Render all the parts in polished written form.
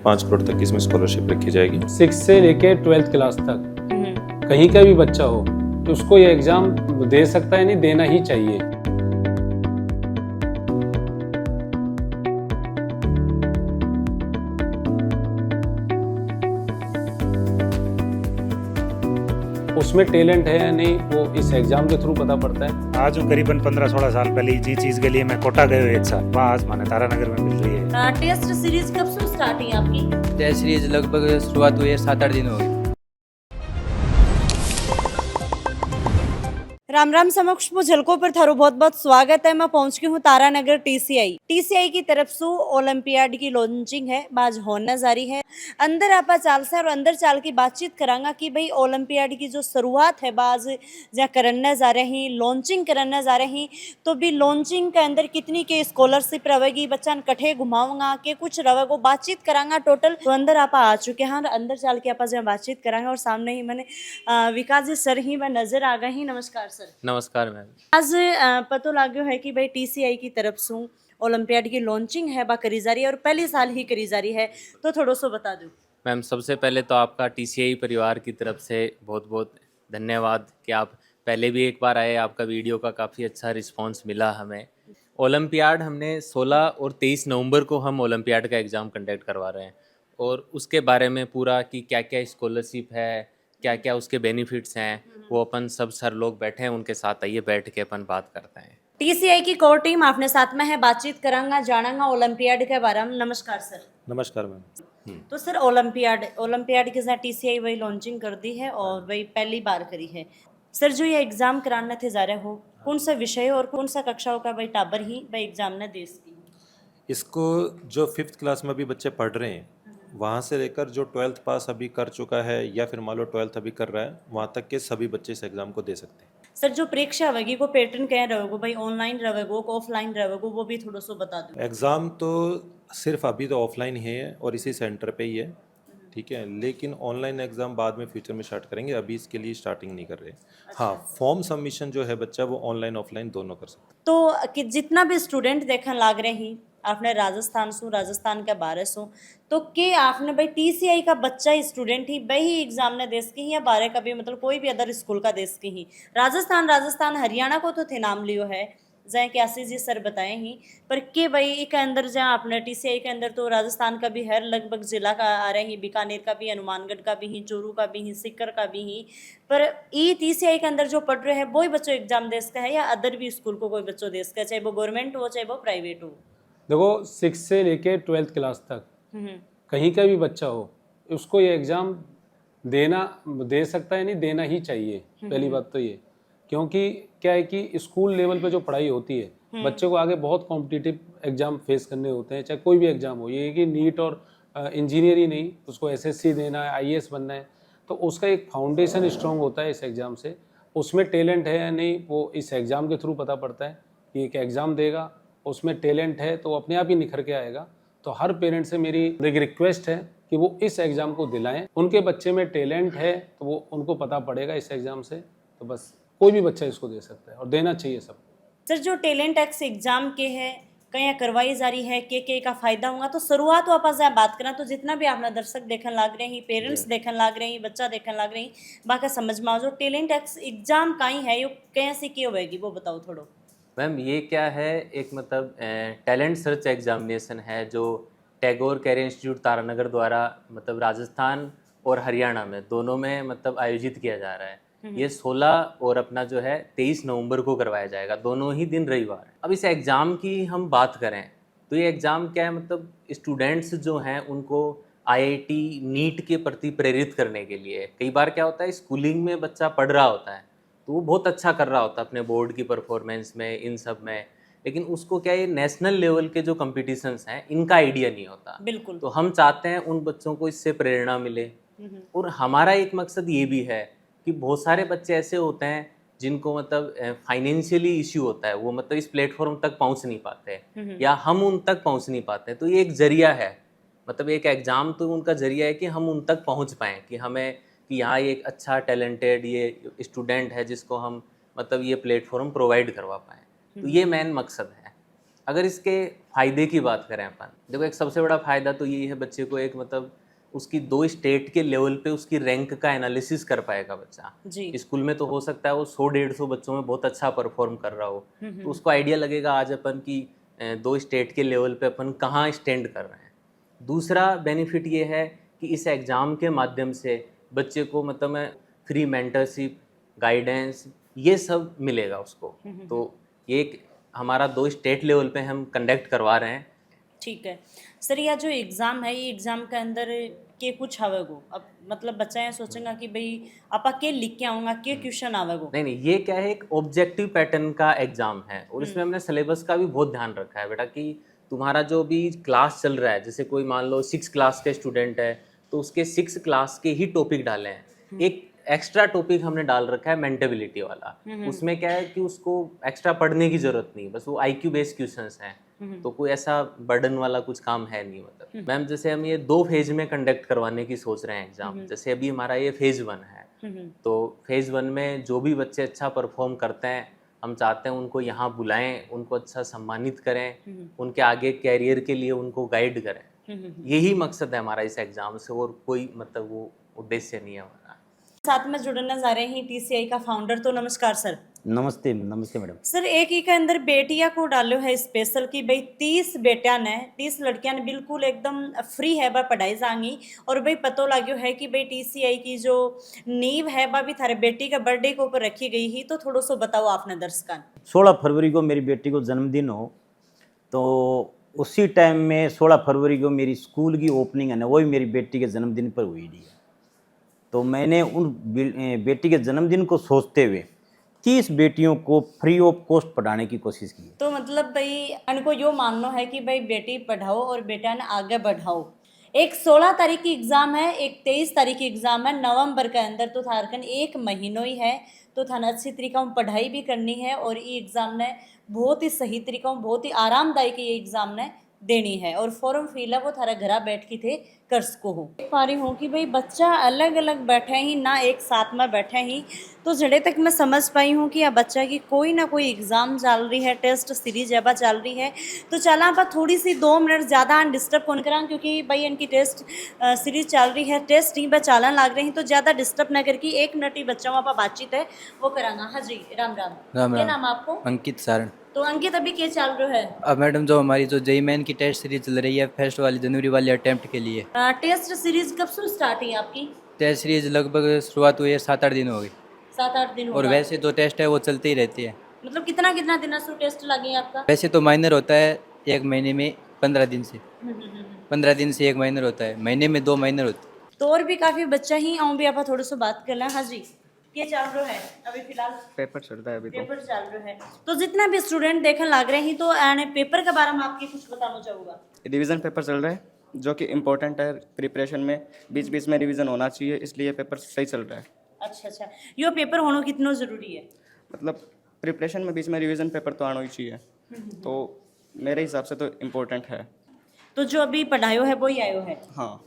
5 करोड़ तक की इसमें स्कॉलरशिप रखी जाएगी। 6 से लेके 12th क्लास तक कहीं का भी बच्चा हो तो उसको ये एग्ज़ाम दे सकता है, नहीं देना ही चाहिए। उसमें टैलेंट है या नहीं वो इस एग्ज़ाम के थ्रू पता पड़ता है। आज हूँ करीबन 15-16 साल पहले जी चीज़ के लिए मैं कोटा गए हुए एक साल, वहाँ आज माने तारानगर में मिल रही है। टेस्ट सीरीज कब से स्टार्ट हुई आपकी? टेस्ट सीरीज लगभग शुरुआत हुई है 7-8 दिन हो गए। राम राम समक्ष वो झलकों पर थारो बहुत बहुत स्वागत है। मैं पहुंच गई हूँ तारानगर टीसीआई की तरफ से ओलंपियाड की लॉन्चिंग है बाज होना जारी है। अंदर आपा चाल से और अंदर चाल की बातचीत करांगा कि भाई ओलंपियाड की जो शुरुआत है बाज जहाँ करने जा रहे हैं, लॉन्चिंग करने जा रहे हैं, तो भी लॉन्चिंग के अंदर कितनी के स्कॉलरशिप रहेगी, बच्चन कठे घुमाऊंगा के कुछ रहेगा, बातचीत करांगा टोटल। तो अंदर आपा आ चुके हैं, अंदर चाल के आपा जहाँ बातचीत करांगा और सामने ही मैंने विकास जी सर ही मैं नजर आ गए ही। नमस्कार सर। नमस्कार मैम। आज पतो लाग्यो है कि भाई टीसीआई की तरफ से ओलंपियाड की लॉन्चिंग है बा करी जा रही है और पहली साल ही करी जा रही है, तो थोड़ा सा बता दो मैम। सबसे पहले तो आपका टीसीआई परिवार की तरफ से बहुत बहुत धन्यवाद कि आप पहले भी एक बार आए, आपका वीडियो का काफ़ी अच्छा रिस्पांस मिला हमें। ओलंपियाड हमने 16 और 23 नवंबर को हम ओलंपियाड का एग्ज़ाम कंडक्ट करवा रहे हैं और उसके बारे में पूरा कि क्या क्या स्कॉलरशिप है, क्या क्या उसके बेनिफिट्स हैं, वो अपन सब सर लोग बैठे हैं, उनके साथ आइए बैठ के अपन बात करते हैं। टीसीआई की कोर टीम अपने साथ में है, बातचीत करांगा जानांगा ओलंपियाड के बारे में। नमस्कार सर। नमस्कार मैम। तो सर ओलंपियाड के साथ टीसीआई वही लॉन्चिंग कर दी है और वही पहली बार करी है। सर जो ये एग्जाम कराना थे जा रहे हो, कौन सा विषय और कौन सा कक्षाओं का भाई टाबर ही भाई एग्जाम ने देश की? इसको जो 5th क्लास में अभी बच्चे पढ़ रहे हैं वहाँ से लेकर जो 12th पास अभी कर चुका है या फिर मान लो 12th अभी कर रहा है, वहाँ तक के सभी बच्चे इस एग्ज़ाम को दे सकते हैं। सर जो परीक्षा होगी वो पैटर्न क्या रहेगा भाई, ऑनलाइन रहेगा ऑफलाइन रहेगा, वो भी थोड़ा सा बता दो। एग्ज़ाम तो सिर्फ अभी तो ऑफलाइन ही है और इसी सेंटर पे ही है, ठीक है, लेकिन ऑनलाइन एग्ज़ाम बाद में फ्यूचर में स्टार्ट करेंगे, अभी इसके लिए स्टार्टिंग नहीं कर रहे। हाँ, फॉर्म सबमिशन जो है बच्चा वो ऑनलाइन ऑफलाइन दोनों कर सकता है। तो कि जितना भी स्टूडेंट देखने लाग रहे हैं आपने राजस्थान के बारे सो, तो के आपने भाई टीसीआई का बच्चा स्टूडेंट ही भाई एग्जाम ने देश की ही या बारह का भी मतलब कोई भी अदर स्कूल का देश की ही? राजस्थान हरियाणा को तो थे नाम लियो है जहाँ के आशीष जी सर बताए ही, पर के भाई के अंदर जहाँ अपने टीसीआई के अंदर तो राजस्थान का भी हर लगभग जिला का आ रहे हैं, बीकानेर का भी, हनुमानगढ़ का भी ही, चूरू का भी ही, सीकर का भी ही, पर ई टीसीआई के अंदर जो पढ़ रहे हैं वही बच्चों एग्जाम देश का है या अदर भी स्कूल को कोई बच्चों देश का, चाहे वो गवर्नमेंट हो चाहे वो प्राइवेट हो? देखो 6 से लेके 12th क्लास तक कहीं का भी बच्चा हो उसको ये एग्ज़ाम दे सकता है, नहीं देना ही चाहिए। पहली बात तो ये, क्योंकि क्या है कि स्कूल लेवल पे जो पढ़ाई होती है बच्चों को आगे बहुत कॉम्पिटिटिव एग्जाम फेस करने होते हैं, चाहे कोई भी एग्जाम हो। ये है कि नीट और इंजीनियर ही नहीं, उसको एसएससी देना है, आईएएस बनना है, तो उसका एक फाउंडेशन स्ट्रॉन्ग होता है इस एग्ज़ाम से। उसमें टैलेंट है या नहीं वो इस एग्ज़ाम के थ्रू पता पड़ता है कि एक एग्ज़ाम देगा उसमें टैलेंट है तो अपने आप ही निखर के आएगा। तो हर पेरेंट से मेरी एक रिक्वेस्ट है कि वो इस एग्ज़ाम को दिलाएं, उनके बच्चे में टैलेंट है तो वो उनको पता पड़ेगा इस एग्ज़ाम से। तो बस कोई भी बच्चा इसको दे सकता है और देना चाहिए सबको। सर जो टैलेंट एक्स एग्जाम के है कहीं करवाई जा रही है के का फायदा होगा, तो शुरुआत वापस जहाँ बात करें तो जितना भी आपने दर्शक देखने लग रहे हैं, पेरेंट्स देखने लग रहे हैं, बच्चा देखने लग रहे हैं, बाकी समझ में आओ जो टैलेंट एक्स एग्जाम कहीं है यो कैसे क्यों होगी वो बताओ थोड़ो। मैम ये क्या है, एक मतलब टैलेंट सर्च एग्जामिनेशन है जो टैगोर कैरियर इंस्टीट्यूट तारानगर द्वारा मतलब राजस्थान और हरियाणा में दोनों में मतलब आयोजित किया जा रहा है। ये 16 और अपना जो है 23 नवंबर को करवाया जाएगा, दोनों ही दिन रविवार है। अब इस एग्ज़ाम की हम बात करें तो ये एग्ज़ाम क्या है, मतलब स्टूडेंट्स जो हैं उनको आईआईटी नीट के प्रति प्रेरित करने के लिए। कई बार क्या होता है स्कूलिंग में बच्चा पढ़ रहा होता है तो वो बहुत अच्छा कर रहा होता है अपने बोर्ड की परफॉर्मेंस में, इन सब में, लेकिन उसको क्या ये नेशनल लेवल के जो कॉम्पिटिशन्स हैं इनका आइडिया नहीं होता। बिल्कुल। तो हम चाहते हैं उन बच्चों को इससे प्रेरणा मिले और हमारा एक मकसद ये भी है कि बहुत सारे बच्चे ऐसे होते हैं जिनको मतलब फाइनेंशियली इश्यू होता है, वो मतलब इस प्लेटफॉर्म तक पहुंच नहीं पाते या हम उन तक पहुंच नहीं पाते। तो ये एक जरिया है, मतलब एक एग्ज़ाम तो उनका जरिया है कि हम उन तक पहुंच पाएँ, कि हमें कि यहाँ एक अच्छा टैलेंटेड ये स्टूडेंट है जिसको हम मतलब ये प्लेटफॉर्म प्रोवाइड करवा पाएँ। तो ये मेन मकसद है। अगर इसके फ़ायदे की बात करें अपन, देखो एक सबसे बड़ा फ़ायदा तो यही है, बच्चे को एक मतलब उसकी 2 स्टेट के लेवल पे उसकी रैंक का एनालिसिस कर पाएगा बच्चा। जी स्कूल में तो हो सकता है वो 100-150 बच्चों में बहुत अच्छा परफॉर्म कर रहा हो, तो उसको आइडिया लगेगा आज अपन की 2 स्टेट के लेवल पे अपन कहाँ स्टैंड कर रहे हैं। दूसरा बेनिफिट ये है कि इस एग्ज़ाम के माध्यम से बच्चे को मतलब मैं फ्री मेंटरशिप, गाइडेंस ये सब मिलेगा उसको। तो ये एक हमारा 2 स्टेट लेवल पे हम कंडक्ट करवा रहे हैं। ठीक है सर, यह जो एग्ज़ाम है ये एग्ज़ाम के अंदर के कुछ आवेगो, अब मतलब बच्चा ये सोचेगा कि भाई आपा के लिख के आऊँगा, के क्वेश्चन आवेगो। नहीं नहीं, ये क्या है, एक ऑब्जेक्टिव पैटर्न का एग्जाम है और इसमें हमने सिलेबस का भी बहुत ध्यान रखा है बेटा कि तुम्हारा जो भी क्लास चल रहा है, जैसे कोई मान लो 6 क्लास के स्टूडेंट है तो उसके 6 क्लास के ही टॉपिक डाले हैं। एक एक्स्ट्रा टॉपिक हमने डाल रखा है मेंटेबिलिटी वाला, उसमें क्या है कि उसको एक्स्ट्रा पढ़ने की जरूरत नहीं, बस वो IQ बेस्ड क्वेश्चंस हैं, तो कोई ऐसा बर्डन वाला कुछ काम है नहीं। मतलब मैम जैसे हम ये 2 फेज में कंडक्ट करवाने की सोच रहे हैं एग्जाम, जैसे अभी हमारा ये फेज 1 है, तो फेज 1 में जो भी बच्चे अच्छा परफॉर्म करते हैं हम चाहते हैं उनको यहाँ बुलाएं, उनको अच्छा सम्मानित करें, उनके आगे कैरियर के लिए उनको गाइड करें। यही मकसद है हमारा इस एग्जाम से, और कोई मतलब वो उद्देश्य नहीं है हमारा। साथ में जुड़ने जा रहे हैं TCI का फाउंडर, तो नमस्कार सर। नमस्ते नमस्ते मैडम। सर एक ही के अंदर बेटिया को डालो है स्पेशल की भाई 30 बेटिया ने 30 लड़कियां ने बिल्कुल एकदम फ्री है बा पढ़ाई जाएंगी, और भाई पतो लाग्यो है कि भाई TCI की जो नींव है बा भी थारे बेटी का बर्थडे के ऊपर रखी गई ही, तो थोड़ा सो बताओ आपने दर्शकों। 16 फरवरी को मेरी बेटी को जन्मदिन हो, तो उसी टाइम में 16 फरवरी को मेरी स्कूल की ओपनिंग है ना, वो भी मेरी बेटी के जन्मदिन पर हुई थी। तो मैंने उन बेटी के जन्मदिन को सोचते हुए 30 बेटियों को फ्री ऑफ कॉस्ट पढ़ाने की कोशिश की। तो मतलब भाई इनको यो मानना है कि भाई बेटी पढ़ाओ और बेटा ने आगे बढ़ाओ। एक 16 तारीख की एग्ज़ाम है, एक 23 तारीख की एग्ज़ाम है नवंबर के अंदर, तो थारकन 1 महीनों ही है, तो थाना अच्छी तरीका में पढ़ाई भी करनी है और ये एग्ज़ाम ने बहुत ही सही तरीका में बहुत ही आरामदायक ये एग्ज़ाम ने देनी है, और फॉर्म फिल है वो थारा घरा बैठ के थे कर सको हो। देख पा रही हूँ कि भाई बच्चा अलग अलग बैठे ही ना, एक साथ में बैठे ही, तो जड़े तक मैं समझ पाई हूँ कि यह बच्चा की कोई ना कोई एग्ज़ाम चल रही है, टेस्ट सीरीज अब चल रही है। तो चला आप थोड़ी सी 2 मिनट ज़्यादा डिस्टर्ब कौन करा, क्योंकि भाई इनकी टेस्ट सीरीज चल रही है, टेस्ट ही चालन लग रही, तो ज़्यादा डिस्टर्ब ना करके 1 मिनट ही बच्चों आप बातचीत है वो करांगा। हाँ जी, राम राम। राम क्या राम। नाम आपको? अंकित सारण। तो अंकित अभी क्या चल रहा है? अब मैडम जो हमारी जो जेई मेन की टेस्ट सीरीज चल रही है फर्स्ट वाली जनवरी वाली अटेम्प्ट के लिए। टेस्ट सीरीज कब से स्टार्ट हुई आपकी? टेस्ट सीरीज लगभग शुरुआत हुई है 7-8 दिन हो गई, 7-8 दिन और हुआ। वैसे जो टेस्ट है वो चलती ही रहती है। मतलब कितना कितना दिन से टेस्ट लगे आपका? वैसे तो माइनर होता है 1 महीने में 15 दिन से, 15 दिन से 1 माइनर होता है, महीने में 2 माइनर होते हैं। तो और भी काफ़ी बच्चा ही आऊँ भी आप थोड़ा सा बात कर लें। हाँ जी, क्या चल रहा है अभी फिलहाल? पेपर चल रहा है अभी तो। पेपर चल रहा है, तो जितना भी स्टूडेंट देखने लग रहे हैं, तो आने पेपर के बारे में आपके कुछ बताना चाहूँगा। रिवीजन पेपर चल रहा है जो कि इम्पोर्टेंट है प्रिपरेशन में, बीच बीच में रिवीजन होना चाहिए, इसलिए पेपर सही चल रहा है। अच्छा अच्छा, यो पेपर होना कितना ज़रूरी है? मतलब प्रिपरेशन में बीच में रिवीजन पेपर तो आना ही चाहिए, तो मेरे हिसाब से तो इम्पोर्टेंट है। तो जो अभी पढ़ायो है वो ही आयो है? हाँ।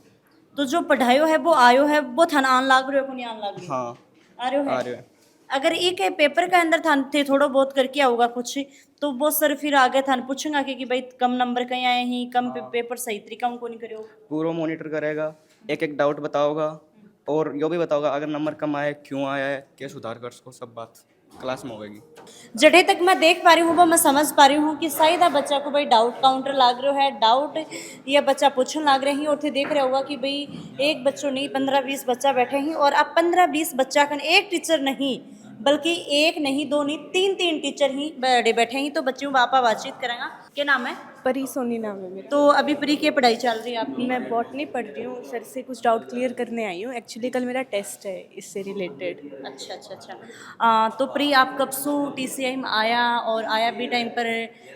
तो जो पढ़ायो है वो आयो है, वो थाना आन लाग रहे हो को नहीं आन लाग रहे? हाँ आ रहे हो आ है। रहे हैं। अगर एक पेपर के अंदर थान थे थोड़ा बहुत करके आऊगा कुछ, तो वो सर फिर आगे थान पूछेंगे कि भाई कम नंबर कहीं आए हैं, कम पेपर सही तरीका उनको नहीं करो। पूरा मॉनिटर करेगा, एक एक डाउट बताओगा, और यो भी बताओगा अगर नंबर कम आए क्यों आया है, क्या सुधार कर सको, सब बात क्लास में होगी। जड़े तक मैं देख पा रही हूँ वो मैं समझ पा रही हूँ कि शायद बच्चा को भाई डाउट काउंटर लाग रहा है, डाउट ये बच्चा पूछने लाग रहे हैं, और थे देख रहा होगा कि भाई एक बच्चों नहीं 15-20 बच्चा बैठे हैं, और अब 15-20 बच्चा का एक टीचर नहीं बल्कि एक नहीं 2 नहीं 3 टीचर ही बड़े बैठे हैं, तो बच्चों बापा बातचीत करेंगे। क्या नाम है? परी सोनी नाम है मेरा। तो अभी प्री की पढ़ाई चल रही है आपकी? मैं बॉटनी पढ़ रही हूँ, सर से कुछ डाउट क्लियर करने आई हूँ। एक्चुअली कल मेरा टेस्ट है इससे रिलेटेड। अच्छा अच्छा अच्छा। तो प्री आप कब से TCI में आया, और आया भी टाइम पर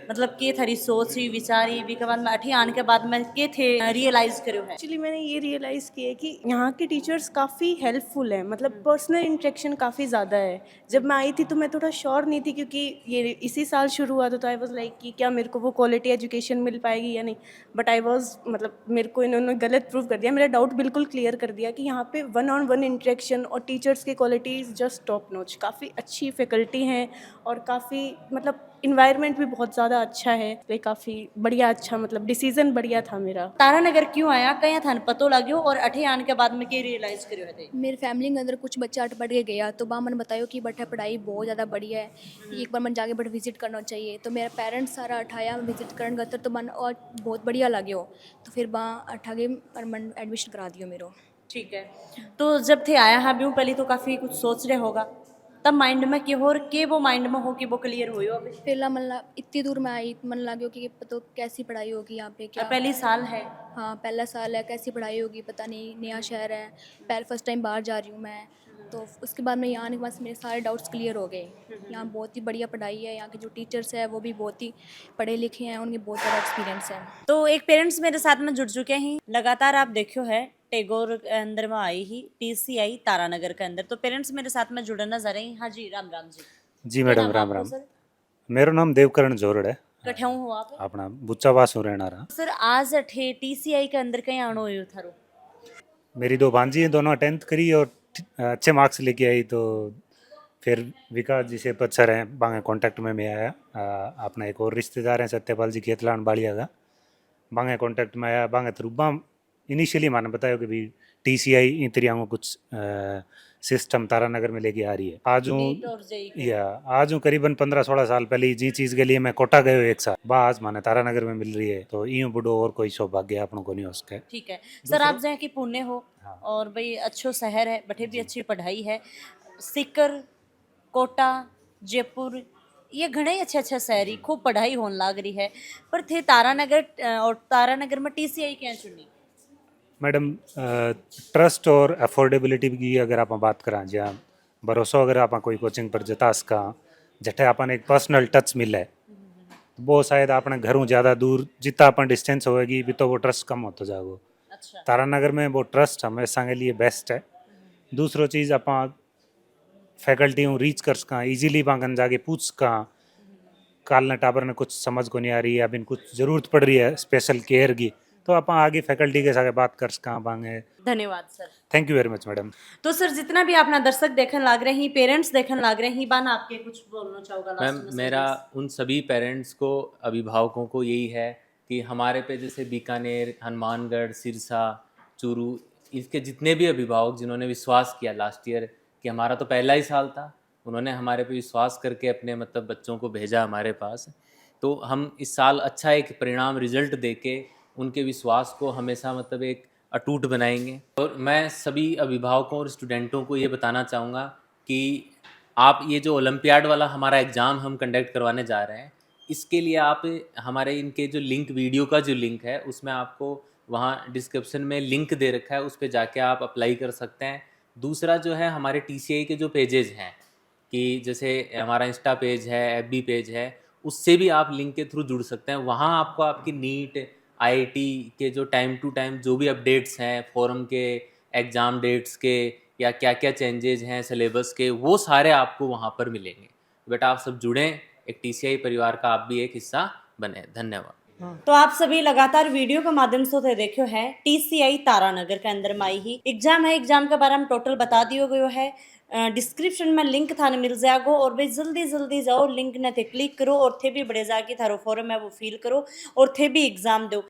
मतलब के थारी सोच ही विचारी भी के बाद में अठी आने के बाद में के थे रियलाइज़ करो है? एक्चुअली मैंने ये रियलाइज़ किया है कि यहाँ के टीचर्स काफ़ी हेल्पफुल हैं, मतलब पर्सनल इंटरेक्शन काफ़ी ज़्यादा है। जब मैं आई थी तो मैं थोड़ा श्योर नहीं थी, क्योंकि ये इसी साल शुरू हुआ था, तो आई वाज लाइक कि क्या मेरे को वो क्वालिटी एजुकेशन मिल पाएगी या नहीं, बट आई वाज मतलब मेरे को इन्होंने गलत प्रूव कर दिया, मेरा डाउट बिल्कुल क्लियर कर दिया कि यहाँ पे 1-on-1 इंटरेक्शन और टीचर्स की quality is just top notch. काफ़ी अच्छी फैकल्टी हैं और काफ़ी मतलब इन्वायरमेंट भी बहुत ज़्यादा अच्छा है, तो काफ़ी बढ़िया अच्छा मतलब डिसीजन बढ़िया था मेरा। तारानगर क्यों आया, कहीं थाने पतो लाग्यो और अठे आने के बाद में के रियलाइज करियो है? मेरी फैमिली के अंदर कुछ बच्चा अट पढ़ के गया तो वहाँ मैंने बताया कि बट पढ़ाई बहुत ज़्यादा बढ़िया है, एक बार मन जाके बट विजिट करना चाहिए। तो मेरा पेरेंट्स सारा अठाया विजिट करने गया तो मन और बहुत बढ़िया लगे हो, तो फिर वहाँ अठा के और मन एडमिशन करा दियो मेरो। ठीक है, तो जब थे आया हाँ ब्यूँ पहले तो काफ़ी कुछ सोच रहे होगा, तब माइंड में कि हो के वो माइंड में हो कि वो क्लियर हुई हो? पहला मन इतनी दूर में आई मन लगे कि पता कैसी पढ़ाई होगी यहाँ पे, क्या पहली साल है। हाँ पहला साल है, कैसी पढ़ाई होगी पता नहीं, नया शहर है, पहले फर्स्ट टाइम बाहर जा रही हूँ मैं। तो उसके बाद मैं यहाँ आने के बाद मेरे सारे डाउट्स क्लियर हो गए। यहाँ बहुत ही बढ़िया पढ़ाई है, यहाँ के जो टीचर्स हैं वो भी बहुत ही पढ़े लिखे हैं, उनके बहुत ज़्यादा एक्सपीरियंस है। तो एक पेरेंट्स मेरे साथ में जुड़ चुके हैं, लगातार आप देखियो है टैगोर के अंदर में आई ही TCI तारानगर के अंदर, तो पेरेंट्स मेरे साथ में जुड़ना जा रहे हैं। हाँ जी, राम राम जी। जी मैडम, राम राम। मेरा नाम देवकरण जोरड़ है, कठे हो आप? अपना बुच्चावास रहना रहा। सर आज अठे TCI के अंदर कहीं आनो हुयो थारो? मेरी दो भांजी हैं, दोनों 10th करी और अच्छे मार्क्स लेके आई, तो फिर विकास जी से सर हैं बांगे कांटेक्ट में मैं आया। अपना एक और रिश्तेदार हैं सत्यपाल जी खेतलान बाड़िया का, बांगे कांटेक्ट में आया। बांगे थ्रू इनिशियली मैंने बताया कि भाई TCI इन तरिया को कुछ सिस्टम तारानगर में लेके आ रही है। आज हूँ करीबन 15-16 साल पहले जी चीज़ के लिए मैं कोटा गए एक साल बाद माने तारानगर में मिल रही है, तो यूँ बुढ़ो और कोई सौभाग्य अपनों को नहीं हो सके। ठीक है सर, आप जहाँ की पुणे हो और भाई अच्छो शहर है, बठे भी अच्छी पढ़ाई है, सीकर, कोटा, जयपुर ये घणे ही अच्छे शहरी खूब पढ़ाई होने लाग रही है, पर थे तारानगर और तारानगर में TCI क्या चुनी? मैडम ट्रस्ट और अफोर्डेबिलिटी की अगर आप बात करें, जहाँ भरोसा अगर आप कोई कोचिंग पर जता सका, जठे अपन एक पर्सनल टच मिले, तो वो शायद अपने घरों ज़्यादा दूर जितना अपन डिस्टेंस होएगी भी तो वो ट्रस्ट कम होता जाएगा। अच्छा। तारानगर में वो ट्रस्ट हमेशा के लिए बेस्ट है। दूसरो चीज़ अपन फैकल्टी रीच कर सका ईजिली, बांगन जाके पूछ सका काल न टाबर ने कुछ समझ को नहीं आ रही है, अभी कुछ ज़रूरत पड़ रही है स्पेशल केयर की, तो आप आगे फैकल्टी के साथ बात कर सका बांगे। धन्यवाद sir. Thank you very much madam. तो सर जितना भी अपना दर्शक देखने लाग रहे हैं, पेरेंट्स देखने लाग रहे हैं, बान आपके कुछ बोलना चाहोगा? मैम मेरा उन सभी पेरेंट्स को, अभिभावकों को यही है कि हमारे पे जैसे बीकानेर, हनुमानगढ़, सिरसा, चूरू, इसके जितने भी अभिभावक जिन्होंने विश्वास किया लास्ट ईयर कि हमारा तो पहला ही साल था, उन्होंने हमारे पे विश्वास करके अपने मतलब बच्चों को भेजा हमारे पास, तो हम इस साल अच्छा एक परिणाम रिजल्ट देके उनके विश्वास को हमेशा मतलब एक अटूट बनाएंगे। और मैं सभी अभिभावकों और स्टूडेंटों को ये बताना चाहूँगा कि आप ये जो ओलंपियाड वाला हमारा एग्ज़ाम हम कंडक्ट करवाने जा रहे हैं, इसके लिए आप हमारे इनके जो लिंक, वीडियो का जो लिंक है उसमें आपको वहाँ डिस्क्रिप्शन में लिंक दे रखा है, उस पर जाके आप अप्लाई कर सकते हैं। दूसरा जो है हमारे TCI के जो पेजेस हैं, कि जैसे हमारा इंस्टा पेज है, FB पेज है, उससे भी आप लिंक के थ्रू जुड़ सकते हैं। वहाँ आपको आपकी नीट, IIT के जो टाइम टू टाइम जो भी अपडेट्स हैं, फोरम के, एग्ज़ाम डेट्स के, या क्या क्या चेंजेस हैं सिलेबस के, वो सारे आपको वहाँ पर मिलेंगे। बेटा आप सब जुड़ें, एक TCI परिवार का आप भी एक हिस्सा बने। धन्यवाद। तो आप सभी लगातार वीडियो के माध्यम से देखियो है TCI तारानगर के अंदर में आई ही एग्जाम है। एग्जाम के बारे में टोटल बता दियो गयो है, डिस्क्रिप्शन में लिंक थाने मिल जाएगा, और भाई जल्दी जल्दी जाओ लिंक ने थे क्लिक करो और थे भी बड़े जाके थारो फॉर्म है वो फिल करो और थे भी एग्जाम दो।